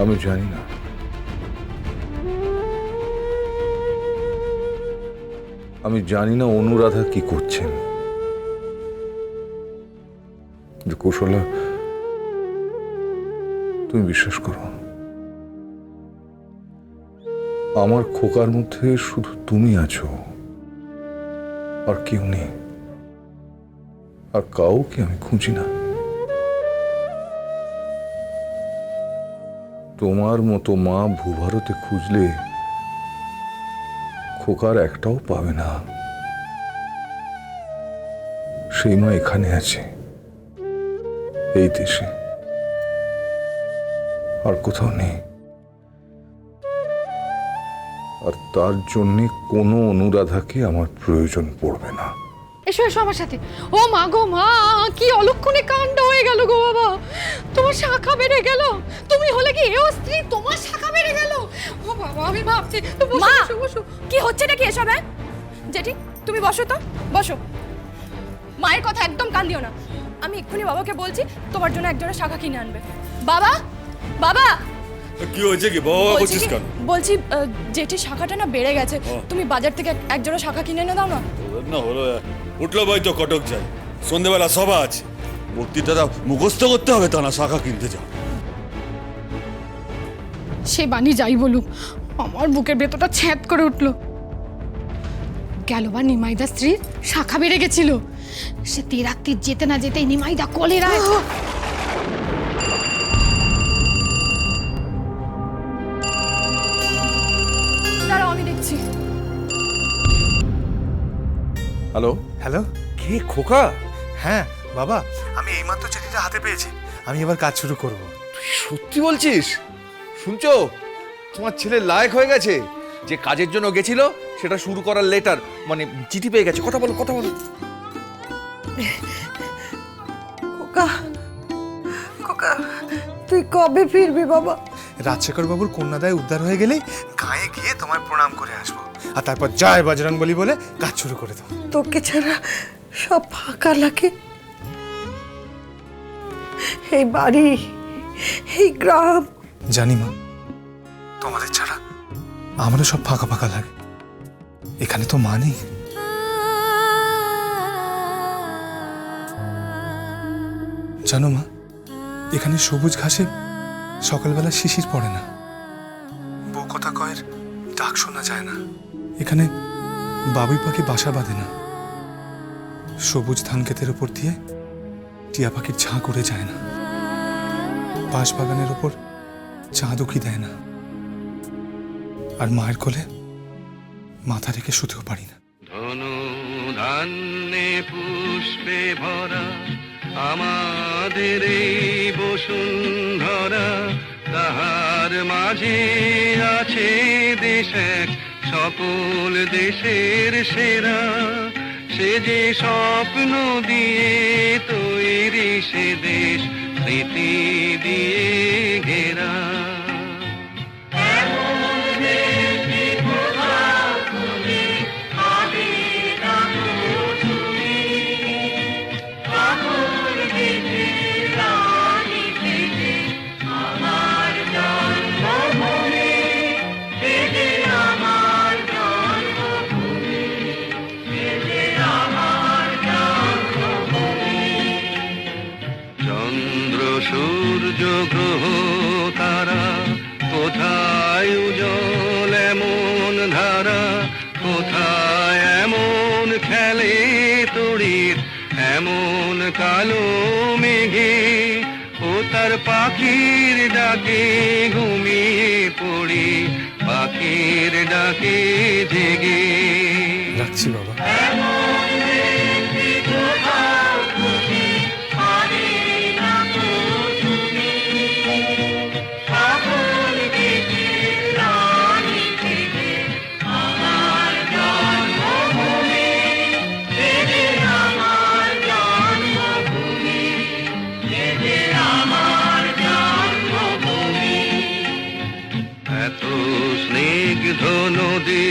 আমি জানি না, আমি জানি না অনুরাধা কি করছেন। কৌশলা, তুমি বিশ্বাস করো, আমার খোকার মধ্যে শুধু তুমি আছো, আর কেউ নেই, আর কাউকে আমি খুঁজি না। তোমার মতো মা ভূভারতে খুঁজলে খোকার একটাও পাবে না। সেই মা এখানে আছে, এই দেশে, আর কোথাও নেই। আর তার জন্যে কোনো অনুরাধাকে আমার প্রয়োজন পড়বে না। এসো এসো আমার সাথে। ও মা গো মা, কি অলক্ষণে কাণ্ড হয়ে গেল গো বাবা। তোমার শাখা বেড়ে গেল, তুমি হলে কি এও স্ত্রী, তোমার শাখা বেড়ে গেল। ও বাবা, আমি ভাবছি। মা, বসো বসো। কি হচ্ছে নাকি এসব? হ্যাঁ জেঠি, তুমি বসো তো, বসো। মায়ের কথা একদম কান দিও না। আমি এক্ষুনি বাবাকে বলছি তোমার জন্য একজোড়া শাখা কিনে আনবে। বাবা, বাবা, কি হয়েছে? কি বাবা করছিস কেন? বলছি জেঠি শাখাটা না বেড়ে গেছে, তুমি বাজার থেকে একজোড়া শাখা কিনে এনে দাও না। না হলো, উঠলো ভাই তো কটক যাই, সন্ধ্যেবেলা সভা আছে, বক্তৃতাটা মুখস্থ করতে হবে, তা না শাখা কিনতে যাও। সে বাণী যাই বলুক, আমার বুকের ভেতরটা ছ্যাঁত করে উঠলো। গেলবার নিমাইদা স্ত্রীর শাখা বেড়ে গেছিল। সে তেরাত্তি যেতে না যেতেই নিমাইদা কলেরায়। দাঁড়াও, আমি দেখছি। হ্যালো হ্যালো, কে? খোকা? হ্যাঁ বাবা, আমি এইমাত্র চিঠিটা হাতে পেয়েছি। আমি এবার কাজ শুরু করব। সত্যি বলছিস? শুনছো, তোমার ছেলে লায়ক হয়ে গেছে। যে কাজের জন্য গেছিল সেটা শুরু করার লেটার, মানে চিঠি পেয়ে গেছে। কথা বলো, কথা বলো। খোকা, খোকা, তুই কবে ফিরবি বাবা? রাজশেখর বাবুর কন্যাদায় উদ্ধার হয়ে গেলেই গায়ে গিয়ে তোমায় প্রণাম করে আসবো, আর তারপর জয় বজরংবলী বলে কাজ শুরু করে দেবো। তোকে ছাড়া সব ফাঁকা লাগে। এই বাড়ি, এই গ্রাম। জানি মা, তোমাদের ছাড়া আমারও সব ফাঁকা ফাঁকা লাগে। এখানে তো মা নেই। জানো মা, এখানে সবুজ ঘাসে সকালবেলা শিশির পড়ে না, বউ কথা কয়ের ডাক শোনা যায় না। এখানে বাবুই পাখি বাসা বাঁধে না, সবুজ ধান ক্ষেতের ওপর দিয়ে টিয়া পাখির ঝাঁক উড়ে যায় না, বাঁশ বাগানের ওপর চাঁদ উকি দেয় না, আর মায়ের কোলে মাথা রেখে শুতেও পারি না। ধনু ধান্যে পুষ্পে ভরা আমাদের এই বসুন্ধরা, তাহার মাঝে আছে দেশ এক, সকল দেশের সেরা। সে যে স্বপ্ন দিয়ে তৈরি সে দেশ, স্মৃতি দিয়ে ঘেরা। সূর্য গ্রহ তারা কোথায় উজ্জ্বল এমন ধারা, কোথায় এমন খেলে তড়িৎ এমন কালো মেঘে। ও তার পাখির ডাকে ঘুমিয়ে পড়ি, পাখির ডাকে জেগে। রাখছি বাবা। এত স্নিগ্ধ নদী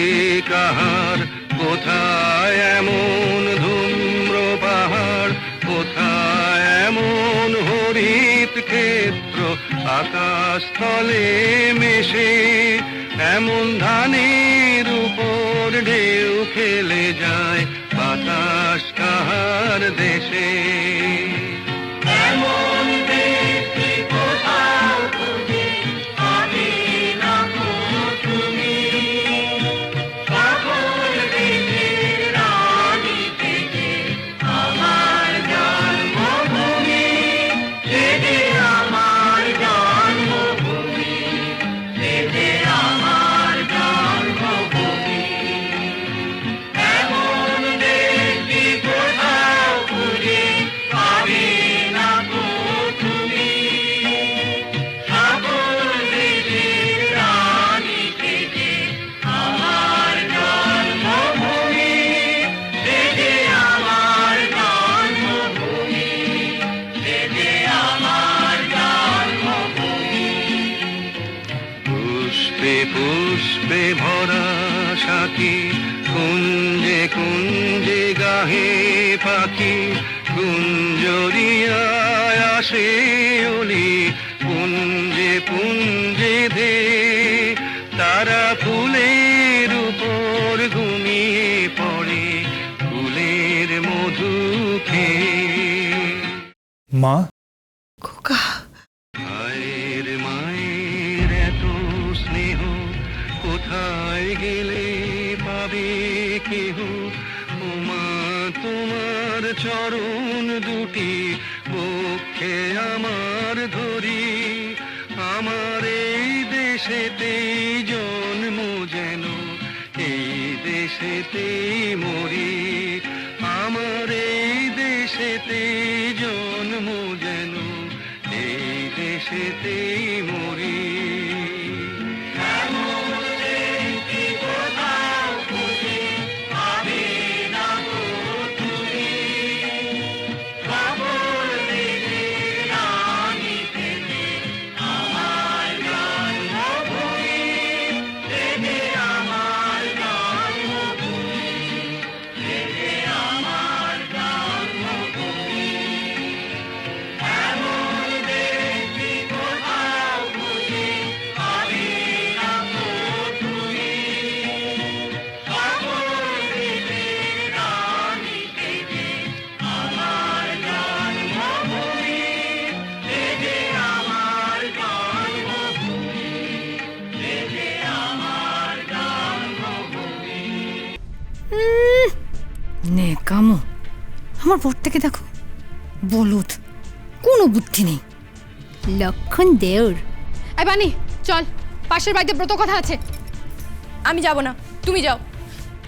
কাহার, কোথায় এমন ধূম্র পাহাড়, কোথায় এমন হরিত ক্ষেত্র আকাশ তলে মেশে এমন ধানের উপর ঢেউ খেলে যায় বাতাস কাহার দেশে এমন ব্যক্তি কোথাও খুঁজে পাবে না গো তুমি সকল দেশের রানী থেকে আমার জন্মভূমি সেজে আমার জন্মভূমি সেজে আমার জন্মভূমি এমন ব্যক্তি কোথাও খুঁজে পাবে না গো তুমি সকল দেশের রানী থেকে আমার জন্মভূমি সেজে আমার জন্মভূমি সেজে আমার জন্মভূমি পুষ্পে পুষ্পে ভরা সাথী কুঞ্জে কুঞ্জে গাহে পাখি কুঞ্জরিয়ায় আসে অলি পুঞ্জে পুঞ্জে ধে তারা ফুলের উপর ঘুমিয়ে পড়ে ফুলের মধু খেয়ে মা, খোকা মায়ের এত স্নেহ কোথায় গেলে পাবে কেহ ওমা তোমার চরণ দুটি বক্ষে আমার ধরি আমার এই দেশেতেই জন্ম যেন এই দেশেতেই মরি আমার এই দেশেতেই জন্ম যেন এই দেশেতেই মরি নেকামো আমার বোর্ডটাকে দেখো, বলুত, কোনো বুদ্ধি নেই। লক্ষণ দেওর। এই বানি, চল, পাশের বাড়িতে ব্রত কথা আছে। আমি যাব না, তুমি যাও।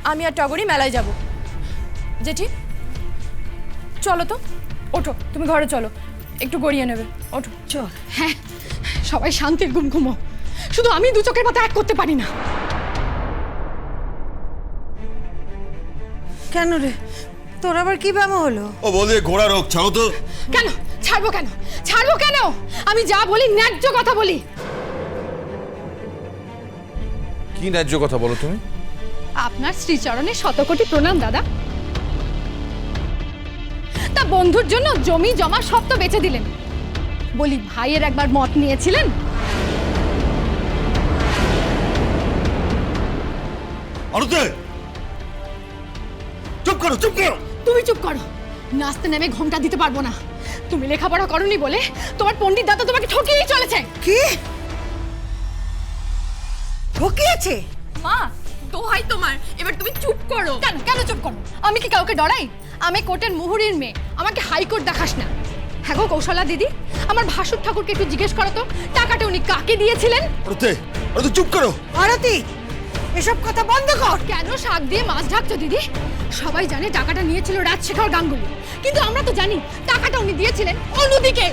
আমি আর টগরি মেলায় যাব। জেঠি চলো তো, ওঠো, তুমি ঘরে চলো, একটু গড়িয়ে নেবে, ওঠো। চল। হ্যাঁ, সবাই শান্তির ঘুম ঘুমো, শুধু আমি দু চোখের পাতা এক করতে পারি না। কেন রে, তোর আবার কি ব্যামো হলো? ও বলে ঘোড়া রোগ, ছাড়ো তো। কেন ছাড়বো, কেন ছাড়বো, কেন? আমি যা বলি ন্যায্য কথা বলি। কি ন্যায্য কথা বলো তুমি? আপনার শ্রীচরণে শতকোটি প্রণাম দাদা। তা বন্ধুর জন্য জমি জমা সব তো বেচে দিলেন, বলি ভাইয়ের একবার মত নিয়েছিলেন? আরতে চুপ করো, চুপ করো। তুমি চুপ করো, নাচতে নেমে ঘোমটা দিতে পারবো না। তুমি লেখাপড়া করনি বলে তোমার পণ্ডিত দাদা তোমাকে ঠকিয়েই চলেছে। কি ঠকিয়েছে? মা, দোহাই তোমার, এবার তুমি চুপ করো। কেন কেন চুপ করো? আমি কি কাউকে ডরাই? আমি কোর্টের মুহুরির মেয়ে, আমাকে হাইকোর্ট দেখাস না। হ্যাঁ গো কৌশলা দিদি, আমার ভাসুর ঠাকুরকে একটু জিজ্ঞেস করো তো, টাকাটা উনি কাকে দিয়েছিলেন? আরতে, আরতে চুপ করো। আরতি, এসব কথা বন্ধ কর। কেন শাক দিয়ে মাছ ঢাকছো দিদি? সবাই জানে টাকাটা নিয়েছিল রাজশেখর গাঙ্গুলি, কিন্তু আমরা তো জানি টাকাটা উনি দিয়েছিলেন অনুদিকে।